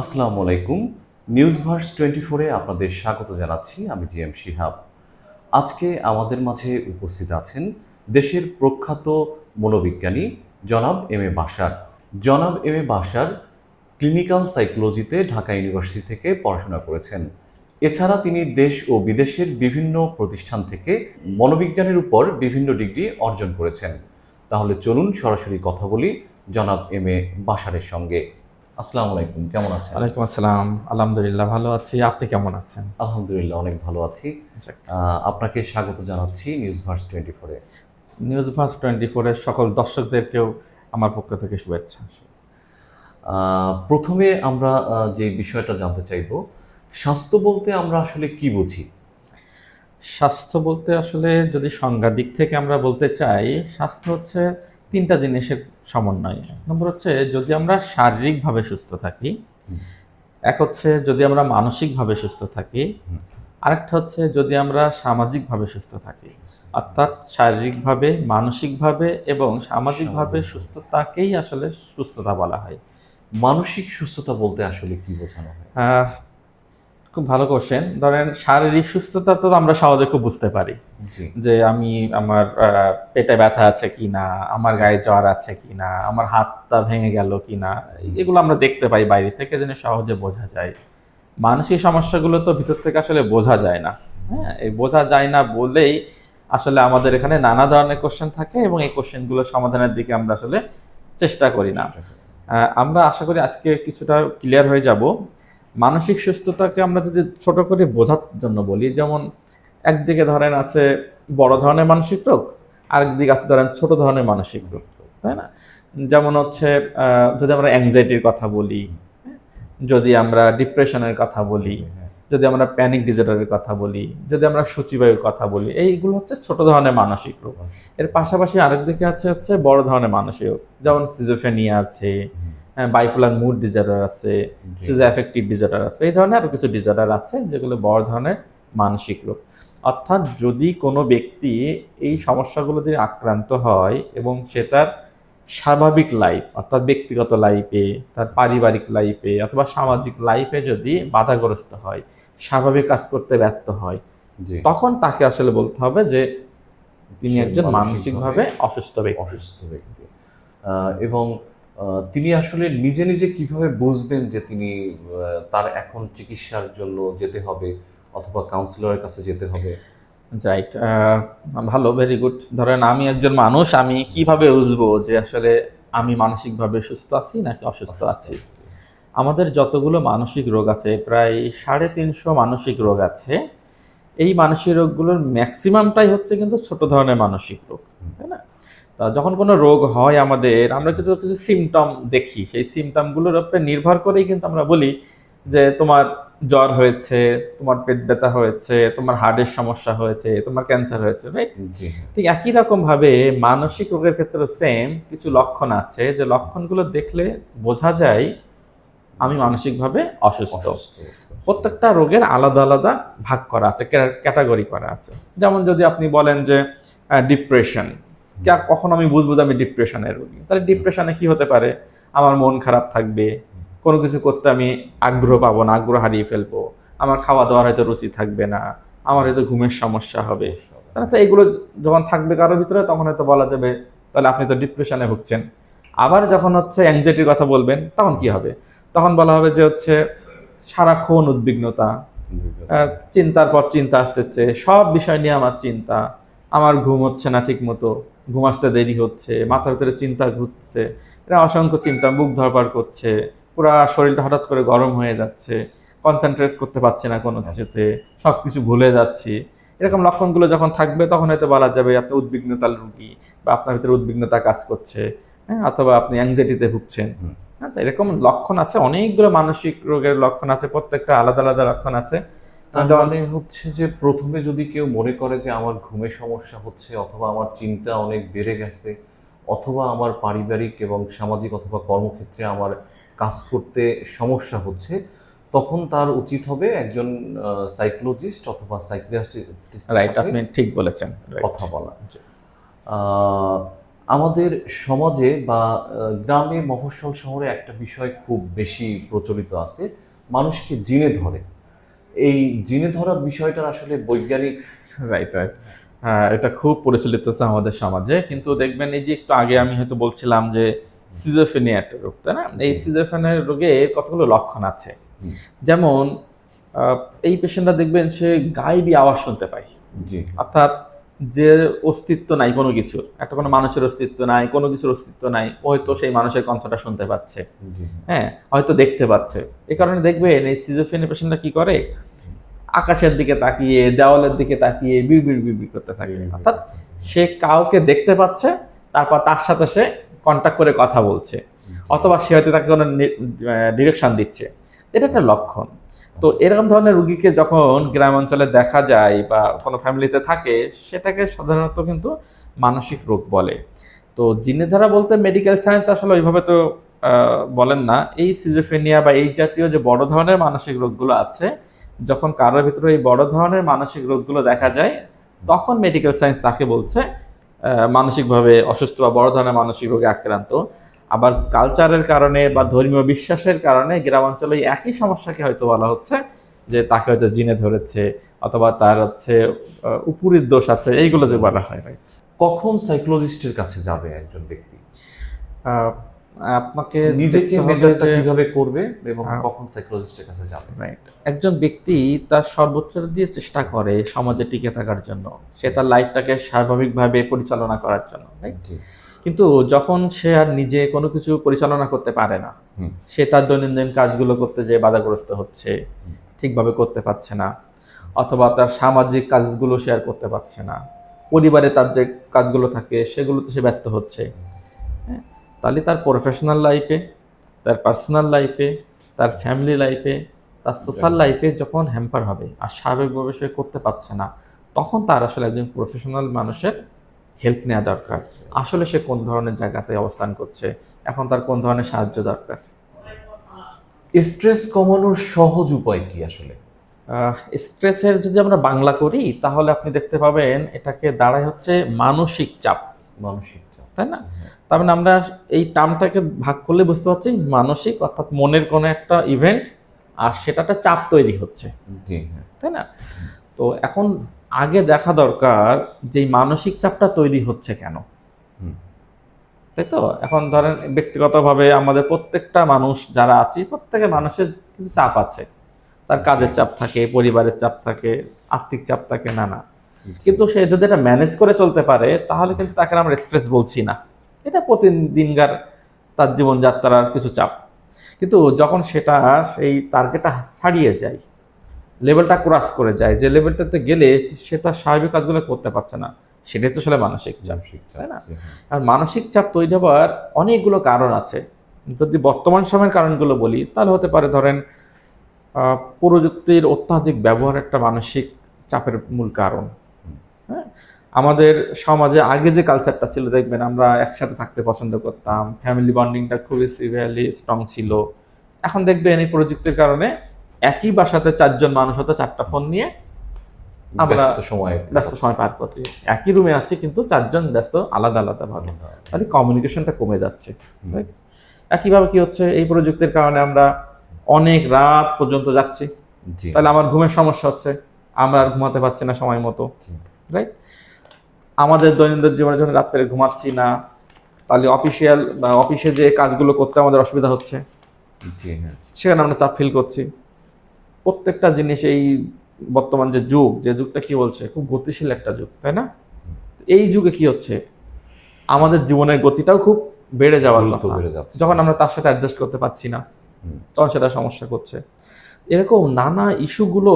আসসালামু আলাইকুম। নিউজভার্স 24-এ আপনাদের স্বাগত জানাচ্ছি। আমি জিএম শিহাব। আজকে আমাদের মাঝে উপস্থিত আছেন দেশের প্রখ্যাত মনোবিজ্ঞানী জনাব এম এ বাশার। জনাব M A Bashar clinical সাইকোলজিতে Dhaka university থেকে পড়াশোনা করেছেন। এছাড়া তিনি দেশ ও বিদেশের বিভিন্ন প্রতিষ্ঠান থেকে মনোবিজ্ঞানের উপর বিভিন্ন ডিগ্রি অর্জন করেছেন। তাহলে চলুন সরাসরি কথা বলি জনাব এম এ বাশারের সঙ্গে। আসসালামু আলাইকুম, কেমন আছেন? ওয়ালাইকুম আসসালাম। আলহামদুলিল্লাহ ভালো আছি। আপনি কেমন আছেন? আলহামদুলিল্লাহ অনেক ভালো আছি। যাক। আপনাকে স্বাগত জানাচ্ছি নিউজভার্স 24-এ। নিউজ ভার্স 24 এর সকল দর্শকদেরকেও আমার পক্ষ থেকে শুভেচ্ছা। প্রথমে আমরা যে বিষয়টা জানতে চাইব, স্বাস্থ্য বলতে আমরা আসলে কি বুঝি? স্বাস্থ্য বলতে আসলে যদি সংজ্ঞার দিক থেকে আমরা বলতে চাই, স্বাস্থ্য হচ্ছে ৩ টা জিনিসের সমন্বয়। ১ নম্বর হচ্ছে যদি আমরা শারীরিকভাবে সুস্থ থাকি, হুম, এক হচ্ছে যদি আমরা মানসিকভাবে সুস্থ থাকি, হুম, আরেকটা হচ্ছে যদি আমরা সামাজিকভাবে সুস্থ থাকি। অর্থাৎ শারীরিকভাবে, মানসিকভাবে এবং সামাজিকভাবে স্বাভাবিক। সুস্থতাকেই আসলে সুস্থতা বলা হয়। মানসিক সুস্থতা বলতে আসলে কি বোঝানো হয়? আহ খুব ভালো কোশ্চেন। ধরেন শারীরিক সুস্থতা তো আমরা সহজে খুব বুঝতে পারি। জি। যে আমি আমার পেটে ব্যথা আছে কিনা, আমার গায়ে জ্বর আছে কিনা, আমার হাতটা ভেঙে গেল কিনা, এগুলো আমরা দেখতে পাই বাইরে থেকে জেনে সহজে বোঝা যায়। মানসিক সমস্যাগুলো তো ভিতর থেকে আসলে বোঝা যায় না। হ্যাঁ? এই বোঝা যায় না বলেই আসলে আমাদের এখানে নানা ধরনের কোশ্চেন থাকে এবং এই কোশ্চেনগুলো সমাধানের দিকে আমরা আসলে চেষ্টা করি না। চেষ্টা করি। আমরা আশা করি আজকে কিছুটা ক্লিয়ার হয়ে যাব। মানসিক সুস্থতাকে আমরা যদি ছোট করে বোঝার জন্য বলি, যেমন একদিকে ধরেন আছে বড় ধরনের মানসিক রোগ, আরেকদিকে আছে ধরেন ছোট ধরনের মানসিক রোগ, তাই না? যেমন হচ্ছে যদি আমরা অ্যাংজাইটির কথা বলি, হ্যাঁ? যদি আমরা ডিপ্রেশনের কথা বলি, হ্যাঁ, যদি আমরা প্যানিক ডিসঅর্ডারের কথা বলি, যদি আমরা সূচিবায়ুর কথা বলি, এইগুলো হচ্ছে ছোট ধরনের মানসিক রোগ। এর পাশাপাশি আরেক দিকে হচ্ছে বড় ধরনের মানসিক রোগ, যেমন সিজোফ্রেনিয়া আছে, বাইপোলার মুড ডিসঅর্ডার আছে, জি। সিজো অ্যাফেক্টিভ ডিসঅর্ডার আছে, এই ধরনের আরো কিছু ডিসঅর্ডার আছে যেগুলো বড় ধরনের মানসিক রোগ। অর্থাৎ যদি কোনো ব্যক্তি এই সমস্যাগুলো দিয়ে আক্রান্ত হয় এবং সে তার স্বাভাবিক লাইফ অর্থাৎ ব্যক্তিগত লাইফে, তার পারিবারিক লাইফে অথবা সামাজিক লাইফে যদি বাধাগ্রস্ত হয়, স্বাভাবিক কাজ করতে ব্যর্থ হয়, জি। তখন তাকে আসলে বলতে হবে যে তিনি সে একজন মানসিকভাবে মানসিকভাবে অসুস্থ ব্যক্তি। অসুস্থ ব্যক্তি। এবং তিনি আসলে নিজে, নিজে কিভাবে বুঝবেন যে তিনি তার এখন চিকিৎসার জন্য যেতে হবে অথবা কাউন্সিলরের কাছে যেতে হবে? রাইট। ভালো, ভেরি গুড। ধরেন আমি একজন মানুষ, আমি কিভাবে বুঝবো যে আসলে আমি মানসিকভাবে সুস্থ আছি নাকি অসুস্থ অসুস্থ আছি? ব্যক্তি। আমাদের যতগুলো মানসিক রোগ আছে, প্রায় ৩৫০ মানসিক রোগ আছে। এই মানসিক রোগগুলোর ম্যাক্সিমামটাই হচ্ছে কিন্তু ছোট ধরনের মানসিক রোগ, হুম, তাই না? তা যখন কোনো রোগ হয় আমাদের, আমরা কিছু কিছু সিমটম দেখি। সেই সিমটমগুলোর উপরে নির্ভর করেই কিন্তু আমরা বলি যে তোমার জ্বর হয়েছে, তোমার পেট ব্যথা হয়েছে, তোমার হার্টের সমস্যা হয়েছে, তোমার ক্যান্সার হয়েছে, রাইট? জি হ্যাঁ, ঠিক একই রকমভাবে মানসিক রোগের ক্ষেত্রেও সেম কিছু লক্ষণ আছে যে লক্ষণগুলো দেখলে বোঝা যায় আমি মানসিকভাবে অসুস্থ। অসুস্থ। প্রত্যেকটা রোগের আলাদা, আলাদা ভাগ করা আছে, ক্যাটেগরি করা আছে। যেমন যদি আপনি বলেন যে ডিপ্রেশন, কখন আমি বুঝবো যে আমি ডিপ্রেশনের রোগী? তাহলে ডিপ্রেশনে কি হতে পারে? আমার মন খারাপ থাকবে, কোনো কিছু করতে আমি আগ্রহ পাবো না, আগ্রহ হারিয়ে ফেলবো। আমার খাওয়া-দাওয়ার হয়তো রুচি থাকবে না, আমার হয়তো ঘুমের সমস্যা হবে। সমস্যা হবে। তাহলে তো এগুলো যখন থাকবে কারোর ভিতরে তখন হয়তো বলা যাবে তাহলে আপনি তো ডিপ্রেশনে ভুগছেন। আবার যখন হচ্ছে অ্যাংজাইটির কথা বলবেন তখন কি হবে? তখন বলা হবে যে হচ্ছে সারাক্ষণ উদ্বিগ্নতা, অভিজ্ঞতা। চিন্তার পর চিন্তা আসতেছে, সব বিষয় নিয়ে আমার চিন্তা, আমার ঘুম হচ্ছে না ঠিক মতো, ঘুম আসতে দেরি হচ্ছে, মাথার ভিতরে চিন্তা ঘুরছে, এরা অসংখ্য চিন্তা, বুক ধড়ফড় করছে, পুরা শরীরটা হঠাৎ করে গরম হয়ে যাচ্ছে, কনসেন্ট্রেট করতে পারছি না কোনো কিছুতে, সব কিছু ভুলে যাচ্ছি। এরকম লক্ষণগুলো যখন থাকবে তখন হয়তো বলা যাবে আপনি উদ্বিগ্নতার রোগী বা আপনার ভিতরে উদ্বিগ্নতা কাজ করছে, হ্যাঁ? অথবা আপনি অ্যাংজাইটিতে ভুগছেন। হুম। হ্যাঁ? তো এরকম লক্ষণ আছে, অনেকগুলো মানসিক রোগের লক্ষণ আছে, প্রত্যেকটা আলাদা, আলাদা লক্ষণ আছে। তার যেমন মানে হচ্ছে যে ১ম এ যদি কেউ মনে করে যে আমার ঘুমে সমস্যা হচ্ছে অথবা আমার চিন্তা অনেক বেড়ে গেছে অথবা আমার পারিবারিক এবং সামাজিক অথবা কর্মক্ষেত্রে আমার কাজ করতে সমস্যা হচ্ছে, তখন তার উচিত হবে একজন সাইকোলজিস্ট অথবা সাইকিয়াট্রিস্টের রাইট, সাথে আপনি ঠিক বলেছেন। রাইট। কথা বলা। জি। আ আমাদের সমাজে বা গ্রামে মফস্বল শহরে একটা বিষয় খুব বেশি প্রচলিত আছে, মানুষকে জিনে ধরে। এই জিনে ধরা বিষয়টার আসলে বৈজ্ঞানিক রাইট, রাইট। হ্যাঁ, এটা খুব প্রচলিত আছে আমাদের সমাজে। কিন্তু দেখবেন এই যে একটু আগে আমি হয়তো বলছিলাম যে সিজোফ্রেনিয়া একটা রোগ, তাই না? এই সিজোফ্রেনিয়া রোগের কতগুলো লক্ষণ আছে। হুম। যেমন আহ, এই পেশেন্টরা দেখবেন সে গায়েবী আওয়াজ শুনতে পায়, জি অর্থাৎ যে অস্তিত্ব নাই কোনো কিছুর, একটা কোনো মানুষের অস্তিত্ব নাই, কোনো কিছুর অস্তিত্ব নাই, ও হয়তো সেই মানুষের কণ্ঠটা শুনতে পাচ্ছে, জি হ্যাঁ, হয়তো দেখতে পাচ্ছে। এই কারণে দেখবেন এই সিজোফ্রেনিয়া পেশেন্টরা কি করে, আকাশের দিকে তাকিয়ে, দেওয়ালের দিকে তাকিয়ে বিড়বিড় বিড়বিড় করতে থাকে। অর্থাৎ সে কাউকে দেখতে পাচ্ছে, তারপর তার সাথে সে কন্টাক্ট করে কথা বলছে, অথবা সে হয়তো তাকে কোনো ডিরেকশন দিচ্ছে। এটা একটা লক্ষণ। তো এরকম ধরনের রুগীকে যখন গ্রাম অঞ্চলে দেখা যায় বা কোনো ফ্যামিলিতে থাকে, সেটাকে সাধারণত কিন্তু মানসিক রোগ বলে। তো জিনে ধরা বলতে মেডিকেল সায়েন্স আসলে ওইভাবে তো বলেন না। এই সিজোফ্রেনিয়া বা এই জাতীয় যে বড় ধরনের মানসিক রোগগুলো আছে, যখন কারোর ভিতরে এই বড় ধরনের মানসিক রোগগুলো দেখা যায়, তখন মেডিকেল সায়েন্স তাকে বলছে মানসিকভাবে অসুস্থ বা বড় ধরনের মানসিক রোগে আক্রান্ত। আবার কালচারের কারণে বা ধর্মীয় বিশ্বাসের কারণে গ্রামাঞ্চলে এই একই সমস্যাকে হয়তো বলা হচ্ছে যে তাকে হয়তো জিনে ধরেছে, অথবা তার হচ্ছে উপরির দোষ আছে, এইগুলো যে বলা হয়। কখন সাইকোলজিস্টের কাছে যাবে একজন ব্যক্তি? আহ, আপনাকে নিজেকে দেখতে হবে মেজারটা যে কিভাবে করবে এবং হ্যাঁ। কখন সাইকোলজিস্টের কাছে যাবে? রাইট, একজন ব্যক্তি তার সর্বোচ্চ দিয়ে চেষ্টা করে সমাজে টিকে থাকার জন্য, সে তার লাইফটাকে স্বাভাবিকভাবে পরিচালনা করার জন্য, রাইট? জি কিন্তু যখন সে আর নিজে কোনো কিছু পরিচালনা করতে পারে না, হুম সে তার দৈনন্দিন কাজগুলো করতে যেয়ে বাধাগ্রস্ত হচ্ছে, ঠিকভাবে করতে পারছে না, অথবা তার সামাজিক কাজগুলো শেয়ার করতে পারছে না, পরিবারে তার যে কাজগুলো থাকে সেগুলোতে সে ব্যর্থ হচ্ছে, হ্যাঁ, তাহলে তার প্রফেশনাল লাইফে, তার পার্সোনাল লাইফে, তার ফ্যামিলি লাইফে, তার সোশ্যাল লাইফে যখন হ্যাম্পার হবে আর স্বাভাবিকভাবে সে করতে পারছে না, তখন তার আসলে একজন প্রফেশনাল মানুষের হেল্প নেওয়া দরকার। আসলে সে কোন ধরনের জায়গাতে অবস্থান করছে, এখন তার কোন ধরনের সাহায্য দরকার। স্ট্রেস কমানোর সহজ উপায় কি আসলে? স্ট্রেসের যদি আমরা বাংলা করি, তাহলে আপনি দেখতে পাবেন এটাকে দাঁড়ায় হচ্ছে মানসিক চাপ, মানসিক চাপ, তাই না? তার মানে আমরা এই টার্মটাকে ভাগ করলে বুঝতে পারছি মানসিক, অর্থাৎ মনের কোনো একটা ইভেন্ট, আর সেটা একটা চাপ তৈরি হচ্ছে, জি হ্যাঁ তাই না? তো এখন আগে দেখা দরকার যে এই মানসিক চাপটা তৈরি হচ্ছে কেন, হুম তাই তো? এখন ধরেন ব্যক্তিগতভাবে আমাদের প্রত্যেকটা মানুষ যারা আছি, প্রত্যেকের মানুষের কিছু চাপ আছে। তার কাজের চাপ থাকে, পরিবারের চাপ থাকে, আর্থিক চাপ থাকে, নানা। কিন্তু সে যদি এটা ম্যানেজ করে চলতে পারে, তাহলে কিন্তু তাকে আমরা স্ট্রেস বলছি না। এটা প্রতিদিনকার তার জীবনযাত্রার কিছু চাপ। কিন্তু যখন সেটা সেই টার্গেটটা ছাড়িয়ে যায়, লেভেলটা ক্রস করে যায়, যে লেভেলটাতে গেলে সে তার স্বাভাবিক কাজগুলো করতে পারছে না, সেটাই তো আসলে মানসিক চাপ, মানসিক চাপ, তাই না? জি, হ্যাঁ। আর মানসিক চাপ তৈরি হওয়ার অনেকগুলো কারণ আছে। যদি বর্তমান সময়ের কারণগুলো বলি, তাহলে হতে পারে ধরেন প্রযুক্তির অত্যাধিক ব্যবহার একটা মানসিক চাপের মূল কারণ। হ্যাঁ, আমাদের সমাজে আগে যে কালচারটা ছিল, দেখবেন আমরা একসাথে থাকতে পছন্দ করতাম, ফ্যামিলি বন্ডিংটা খুবই সিভিয়ারলি স্ট্রং ছিল। এখন দেখবেন এই প্রযুক্তির কারণে একই বাসাতে চারজন মানুষ হয়তো চারটা ফোন নিয়ে আমরা ব্যস্ত সময় পার করছি, একই রুমে আছি কিন্তু চারজন ব্যস্ত আলাদা আলাদা ভাবে, তাহলে কমিউনিকেশনটা কমে যাচ্ছে। right? একইভাবে কি হচ্ছে, এই প্রযুক্তির কারণে আমরা অনেক রাত পর্যন্ত যাচ্ছি, জি তাহলে আমার ঘুমের সমস্যা হচ্ছে, আমরা আর ঘুমাতে পারছি না সময় মতো, জি রাইট? আমাদের দৈনন্দিন জীবনের জন্য রাত্রে ঘুমাচ্ছি না, তাহলে অফিসিয়াল বা অফিসে যে কাজগুলো করতে আমাদের অসুবিধা হচ্ছে, জি হ্যাঁ সেখানে আমরা চাপ ফিল করছি। প্রত্যেকটা জিনিস এই বর্তমান যে যুগ, যে যুগটা কি বলছে, খুব গতিশীল একটা যুগ, তাই না? এই যুগে কি হচ্ছে, আমাদের জীবনের গতিটাও খুব বেড়ে যাওয়ার দ্রুত কথা। বেড়ে যাচ্ছে। যখন আমরা তার সাথে অ্যাডজাস্ট করতে পারছি না, তখন সেটা সমস্যা করছে। এরকম নানা ইস্যুগুলো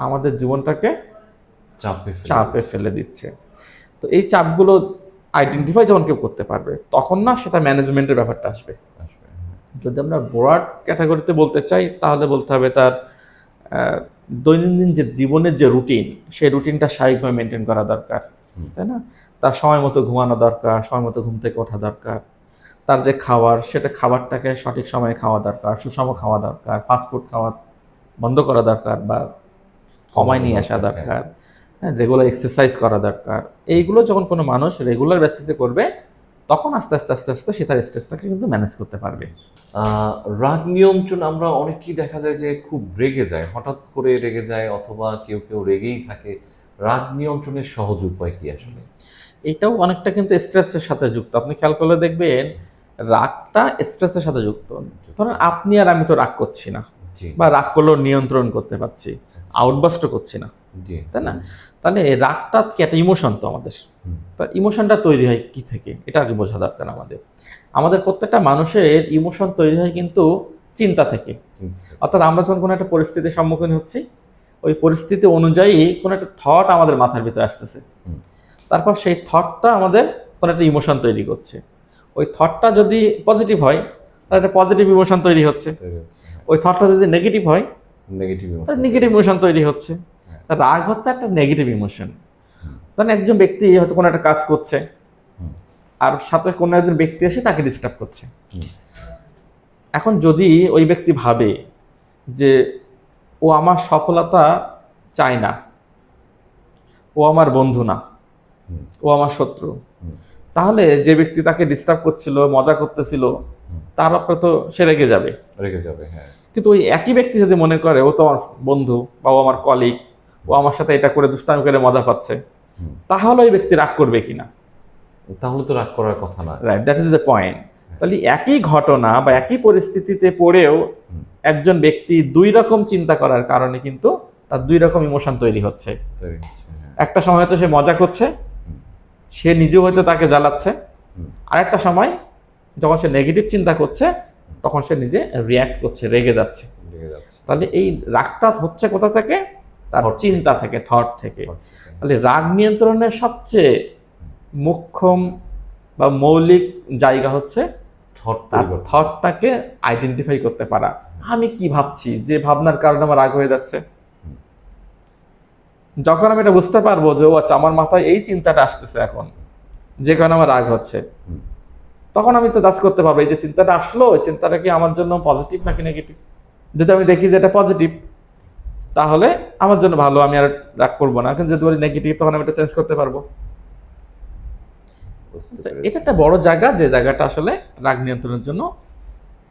আমাদের জীবনটাকে চাপে ফেলে দিচ্ছে। তো এই চাপগুলো আইডেন্টিফাই যখন কেউ করতে পারবে, তখন না সেটা ম্যানেজমেন্টের ব্যাপারটা আসবে। যদি আমরা ব্রড ক্যাটাগরিতে বলতে চাই, তাহলে বলতে হবে তার দৈনন্দিন যে জীবনের যে রুটিন, সেই রুটিনটা স্বাভাবিকভাবে মেনটেন করা দরকার, তাই না? তার সময় মতো ঘুমানো দরকার, সময় মতো ঘুম থেকে ওঠা দরকার। তার যে খাবার, সেটা খাবারটাকে সঠিক সময়ে খাওয়া দরকার, সুষম খাওয়া দরকার, ফাস্টফুড খাওয়া বন্ধ করা দরকার বা কমায় নিয়ে আসা দরকার। হ্যাঁ, রেগুলার এক্সারসাইজ করা দরকার। এইগুলো যখন কোনো মানুষ রেগুলার বেসিসে করবে, তখন আস্তে আস্তে আস্তে আস্তে সে তার স্ট্রেসটাকে কিন্তু ম্যানেজ করতে পারবে। রাগ নিয়ন্ত্রণ, আমরা অনেকেই দেখা যায় যে খুব রেগে যায়, হঠাৎ করে রেগে যায়, অথবা কেউ কেউ রেগেই থাকে। রাগ নিয়ন্ত্রণের সহজ উপায় কি আসলে? এটাও অনেকটা কিন্তু স্ট্রেসের সাথে যুক্ত। আপনি খেয়াল করলে দেখবেন রাগটা স্ট্রেসের সাথে যুক্ত। ধরেন আপনি আর আমি তো রাগ করছি না, জি বা রাগ করলেও নিয়ন্ত্রণ করতে পারছি, আউটবাস্টও করছি না, জি। তাই না? তাহলে রাগটা কি একটা ইমোশন তো আমাদের। হুম, তা ইমোশনটা তৈরি হয় কি থেকে, এটা আগে বোঝা দরকার আমাদের। আমাদের প্রত্যেকটা মানুষের ইমোশন তৈরি হয় কিন্তু চিন্তা থেকে। জি, অর্থাৎ আমরা যখন কোনো একটা পরিস্থিতির সম্মুখীন হচ্ছি, ওই পরিস্থিতি অনুযায়ী কোনো একটা থট আমাদের মাথার ভিতরে আসতেছে। হুম, তারপর সেই থটটা আমাদের কোনো একটা ইমোশন তৈরি করছে। ওই থটটা যদি পজিটিভ হয়, তাহলে একটা পজিটিভ ইমোশন তৈরি হচ্ছে। তৈরি হচ্ছে, হ্যাঁ। ওই থটটা যদি নেগেটিভ হয়, নেগেটিভ তাহলে নেগেটিভ ইমোশন তৈরি হচ্ছে। হ্যাঁ। তা রাগ হচ্ছে একটা নেগেটিভ ইমোশন। হুম, ধরেন একজন ব্যক্তি হয়তো কোনো একটা কাজ করছে, হুম, আর সাথে কোনো একজন ব্যক্তি এসে তাকে ডিস্টার্ব করছে। হুম, এখন যদি ওই ব্যক্তি ভাবে যে ও আমার সফলতা চায় না, ও আমার বন্ধু না, হুম, ও আমার শত্রু, হুম, তাহলে যে ব্যক্তি তাকে ডিস্টার্ব করছিল, মজা করতেছিল, হুম। তার উপরে তো সে রেগে যাবে। রেগে যাবে, হ্যাঁ। কিন্তু ওই একই ব্যক্তি যদি মনে করে ও তো আমার বন্ধু, বা ও আমার কলিগ, ও আমার সাথে এটা করে দুষ্টামি করে মজা পাচ্ছে, হুম। তাহলে ওই ব্যক্তি রাগ করবে কিনা? তাহলে তো রাগ করার কথা না। Right, that is the point. তাহলে একই ঘটনা বা একই পরিস্থিতিতে পড়েও হুম, একজন ব্যক্তি দুই রকম চিন্তা করার কারণে কিন্তু তার দুই রকম ইমোশন তৈরি হচ্ছে। তৈরি হচ্ছে, হ্যাঁ। একটা সময় হয়তো সে মজা করছে, হুম, সে নিজেও হয়তো তাকে জ্বালাচ্ছে। হুম, আরেকটা সময় যখন সে নেগেটিভ চিন্তা করছে, তখন সে নিজে রিয়্যাক্ট করছে, রেগে যাচ্ছে। লেগে যাচ্ছে। তাহলে এই রাগটা হচ্ছে কোথা থেকে? তার Thought চিন্তা থেকে, থট থেকে। Thought থেকে। তাহলে রাগ নিয়ন্ত্রণের সবচেয়ে মুখ্যম বা মৌলিক জায়গা হচ্ছে থট তার পরিবর্তন। থটটাকে আইডেন্টিফাই করতে পারা। আমি কি ভাবছি, যে ভাবনার কারণে আমার রাগ হয়ে যাচ্ছে। হুম। যখন আমি এটা বুঝতে পারবো যে ও আচ্ছা, আমার মাথায় এই চিন্তাটা আসতেছে এখন, যে কারণে আমার রাগ হচ্ছে, হুম, তখন আমি তো জাজ করতে পারবো এই যে চিন্তাটা আসলো, ওই চিন্তাটা কি আমার জন্য পজিটিভ নাকি নেগেটিভ। যদি আমি দেখি যে এটা পজিটিভ, তাহলে আমার জন্য ভালো, আমি আর রাগ করবো না। কিন্তু যদি বলি নেগেটিভ, তখন আমি এটা চেঞ্জ করতে পারবো। বুঝতে এটা পেরেছি। একটা বড় জায়গা, যে জায়গাটা আসলে রাগ নিয়ন্ত্রণের জন্য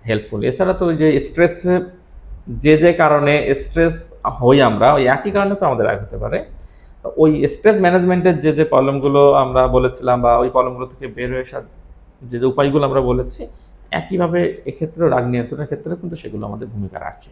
হেল্পফুল। এছাড়া তো ওই যে স্ট্রেস, যে কারণে স্ট্রেস হই আমরা, ওই একই কারণে তো আমাদের রাগ হতে পারে। তো ওই স্ট্রেস ম্যানেজমেন্টের যে প্রবলেমগুলো আমরা বলেছিলাম, বা ওই প্রবলেমগুলো থেকে বের হয়ে আসার যে উপায়গুলো আমরা বলেছি, একইভাবে এক্ষেত্রে রাগ নিয়ন্ত্রণের ক্ষেত্রে কিন্তু সেগুলো আমাদের ভূমিকা রাখে।